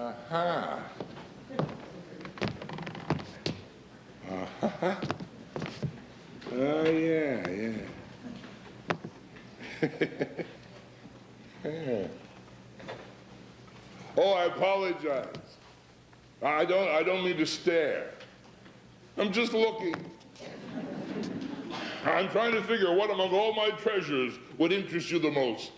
Uh-huh. Uh-huh. Oh, yeah. Yeah. Oh, I apologize. I don't mean to stare. I'm just looking. I'm trying to figure what among all my treasures would interest you the most.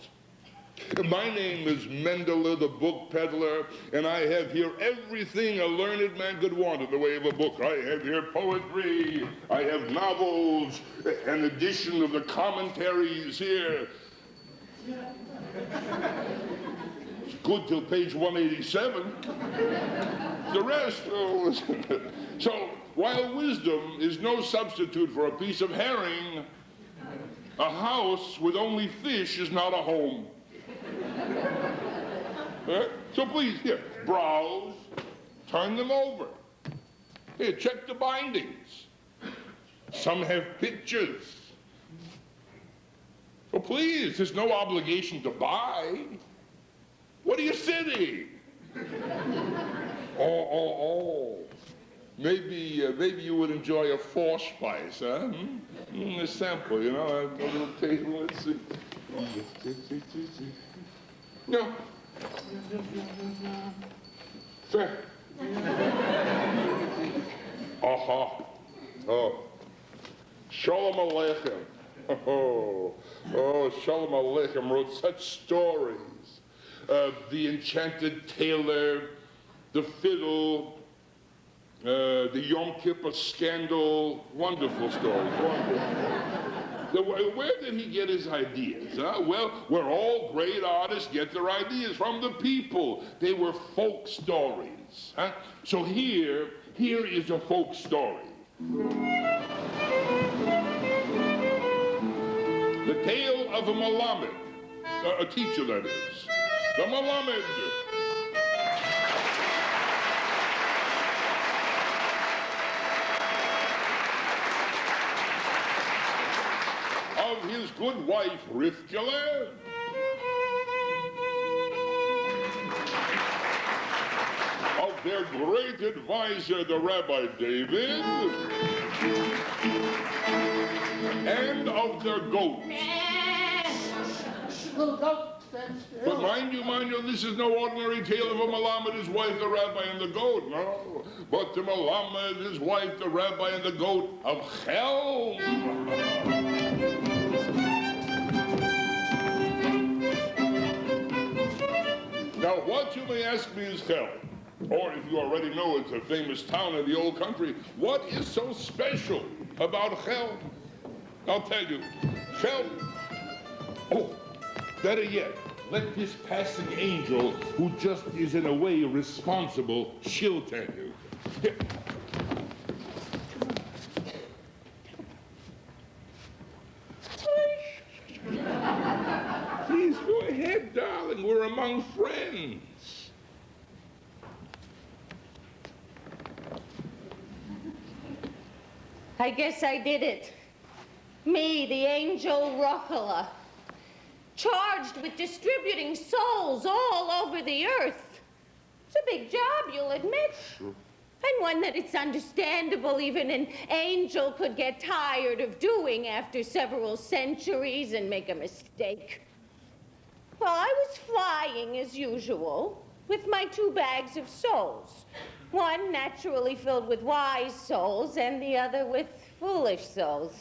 My name is Mendele, the book peddler, and I have here everything a learned man could want in the way of a book. I have here poetry, I have novels, an edition of the commentaries here. It's good till page 187. The rest, oh, listen. So, while wisdom is no substitute for a piece of herring, a house with only fish is not a home. So please, here, browse, turn them over. Here, check the bindings. Some have pictures. So please, there's no obligation to buy. What are you sitting? Oh. Maybe you would enjoy a force spice, huh? A sample, you know, a little table, let's see. No. Fair. Aha. Oh. Shalom Alechmeim. Oh, Shalom Alechmeim wrote such stories. The enchanted tailor, the fiddle, the Yom Kippur scandal. Wonderful stories, wonderful. Where did he get his ideas? Huh? Well, where all great artists get their ideas from the people. They were folk stories. Huh? So here is a folk story. The tale of a Malamed, a teacher that is. The Malamed. Of his good wife, Rivka, of their great advisor, the Rabbi David, and of their goats. But mind you, this is no ordinary tale of a Malamed, his wife, the rabbi, and the goat. No, but the Malamed, his wife, the rabbi, and the goat of Chelm. Now, what you may ask me is Chelm, or if you already know it's a famous town in the old country, what is so special about Chelm? I'll tell you. Chelm. Oh, better yet, let this passing angel, who just is in a way responsible, she'll tell you. Here. Please go ahead, darling. We're among friends. I guess I did it. Me, the angel Rochela, charged with distributing souls all over the earth. It's a big job, you'll admit. Sure. And one that it's understandable even an angel could get tired of doing after several centuries and make a mistake. Well, I was flying as usual with my 2 bags of souls. One naturally filled with wise souls and the other with foolish souls.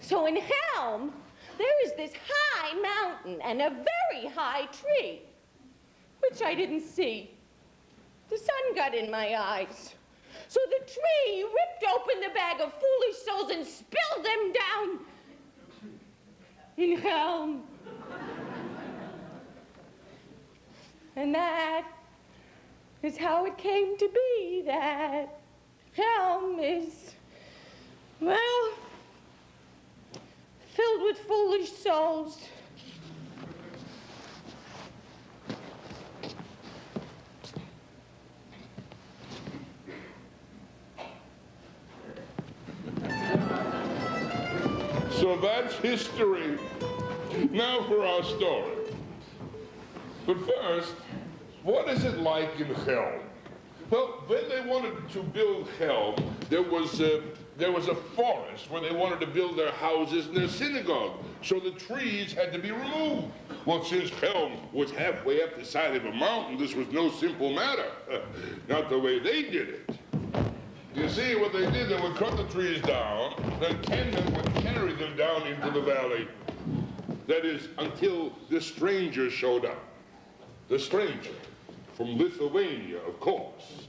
So in Chelm, there is this high mountain and a very high tree, which I didn't see. The sun got in my eyes. So the tree ripped open the bag of foolish souls and spilled them down in Chelm. And that is how it came to be that Chelm is, well, filled with foolish souls. So that's history. Now for our story. But first, what is it like in Helm? Well, when they wanted to build Helm, there was a forest where they wanted to build their houses and their synagogue, so the trees had to be removed. Well, since Helm was halfway up the side of a mountain, this was no simple matter. Not the way they did it. You see, what they did, they would cut the trees down, then Kenman would carry them down into the valley. That is, until the stranger showed up. The stranger, from Lithuania, of course.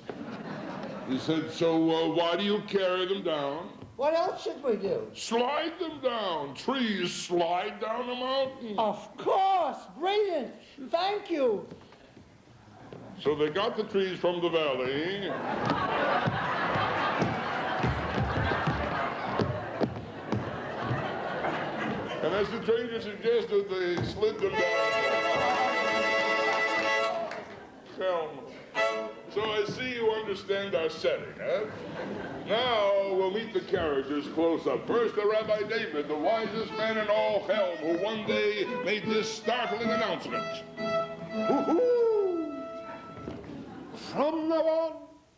He said, so why do you carry them down? What else should we do? Slide them down. Trees slide down a mountain. Of course, brilliant. Thank you. So they got the trees from the valley. And as the stranger suggested, they slid them down. Helm. So I see you understand our setting, eh? Now we'll meet the characters close up. First, the Rabbi David, the wisest man in all Helm, who one day made this startling announcement. Woo-hoo! From now on,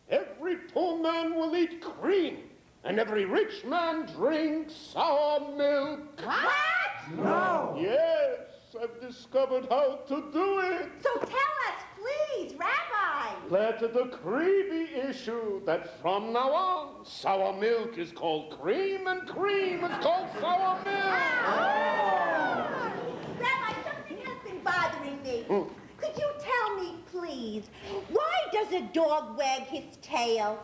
every poor man will eat cream, and every rich man drink sour milk. What? No. Yes, I've discovered how to do it. So tell us, please, Rabbi. Let the decree be issued that from now on, sour milk is called cream, and cream is called sour milk. Rabbi, something has been bothering me. Could you tell me, please, why does a dog wag his tail?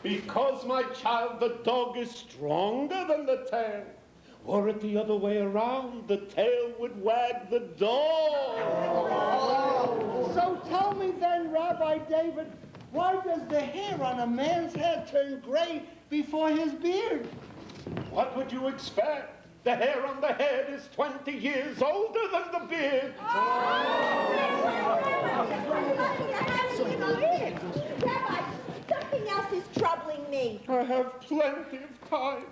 Because, my child, the dog is stronger than the tail. Were it the other way around, the tail would wag the dog. So tell me then, Rabbi David, why does the hair on a man's head turn gray before his beard? What would you expect? The hair on the head is 20 years older than the beard. Rabbi, something else is troubling me. I have plenty of time.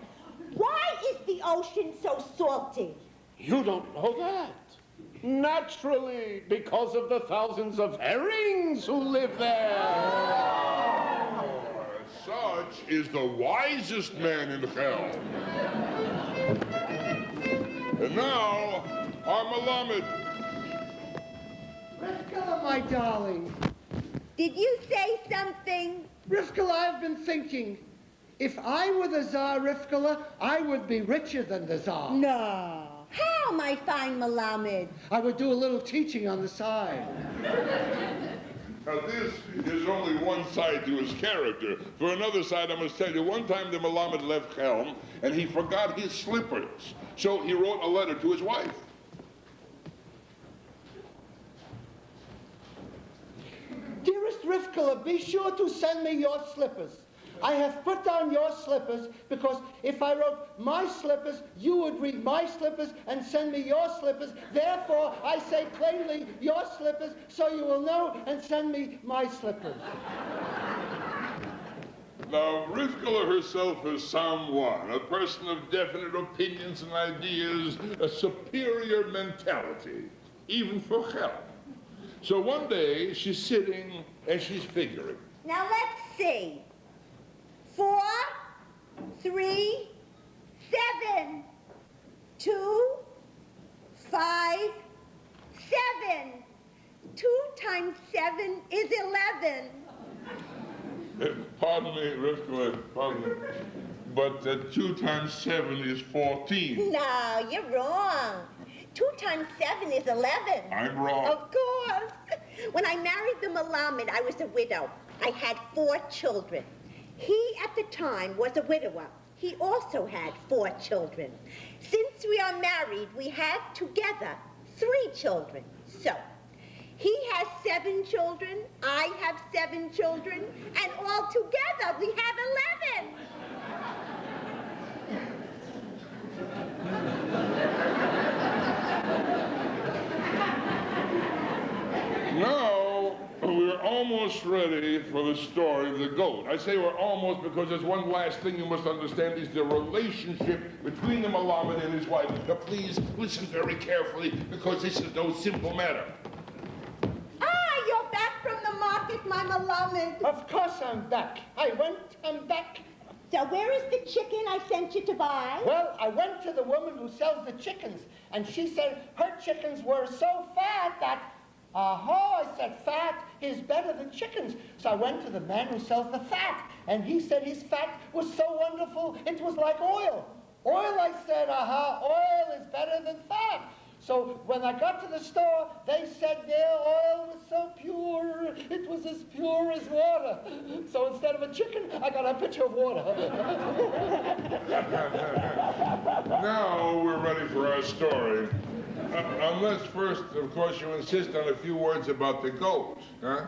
Why is the ocean so salty? You don't know that. Naturally, because of the thousands of herrings who live there. Such is the wisest man in Helm. And now, our Melamed. Rivkala, my darling. Did you say something? Rivkala, I've been thinking. If I were the Tsar, Rivkala, I would be richer than the Tsar. No. How, my fine Melamed? I would do a little teaching on the side. Now this is only one side to his character. For another side, I must tell you, one time the Melamed left Helm, and he forgot his slippers. So he wrote a letter to his wife. Dearest Rivkala, be sure to send me your slippers. I have put down your slippers because if I wrote my slippers, you would read my slippers and send me your slippers. Therefore, I say plainly your slippers so you will know and send me my slippers. Now, Rivkala herself is someone, a person of definite opinions and ideas, a superior mentality, even for Helm. So one day, she's sitting and she's figuring. Now let's see. 4, 3, 7, 2, 5, 7. 2 times 7 is 11. Pardon me, Rivkala, pardon me. But 2 times 7 is 14. No, you're wrong. 2 times 7 is 11. I'm wrong. Of course. When I married the Melamed, I was a widow. I had 4 children. He, at the time, was a widower. He also had 4 children. Since we are married, we have together 3 children. So, he has 7 children, I have 7 children, and all together we have 11. Now, we're almost ready for the story of the goat. I say we're almost because there's one last thing you must understand is the relationship between the Melamed and his wife. Now, please listen very carefully because this is no simple matter. Ah, you're back Shalom Alechmeim. Of course I'm back. I'm back. So where is the chicken I sent you to buy? Well, I went to the woman who sells the chickens, and she said her chickens were so fat that, I said, fat is better than chickens. So I went to the man who sells the fat, and he said his fat was so wonderful, it was like oil. Oil, I said, oil is better than fat. So when I got to the store, they said their oil was so pure, it was as pure as water. So instead of a chicken, I got a pitcher of water. Now we're ready for our story. Unless first, of course, you insist on a few words about the goat, huh?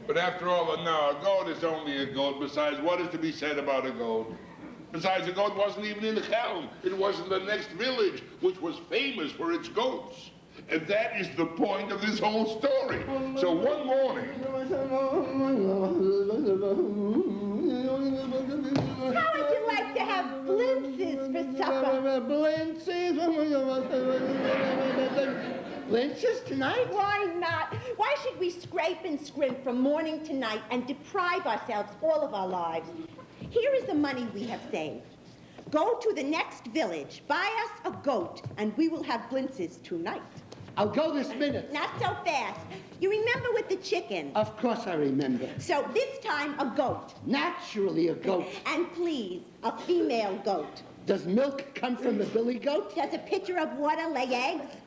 But after all, now, a goat is only a goat. Besides, what is to be said about a goat? Besides, the goat wasn't even in the town. It was in the next village, which was famous for its goats. And that is the point of this whole story. So one morning... How would you like to have blintzes for supper? Blintzes tonight? Why not? Why should we scrape and scrimp from morning to night and deprive ourselves all of our lives? Here is the money we have saved. Go to the next village, buy us a goat, and we will have blintzes tonight. I'll go this minute. Not so fast. You remember with the chicken? Of course I remember. So this time a goat. Naturally a goat. And please, a female goat. Does milk come from the billy goat? Does a pitcher of water lay eggs?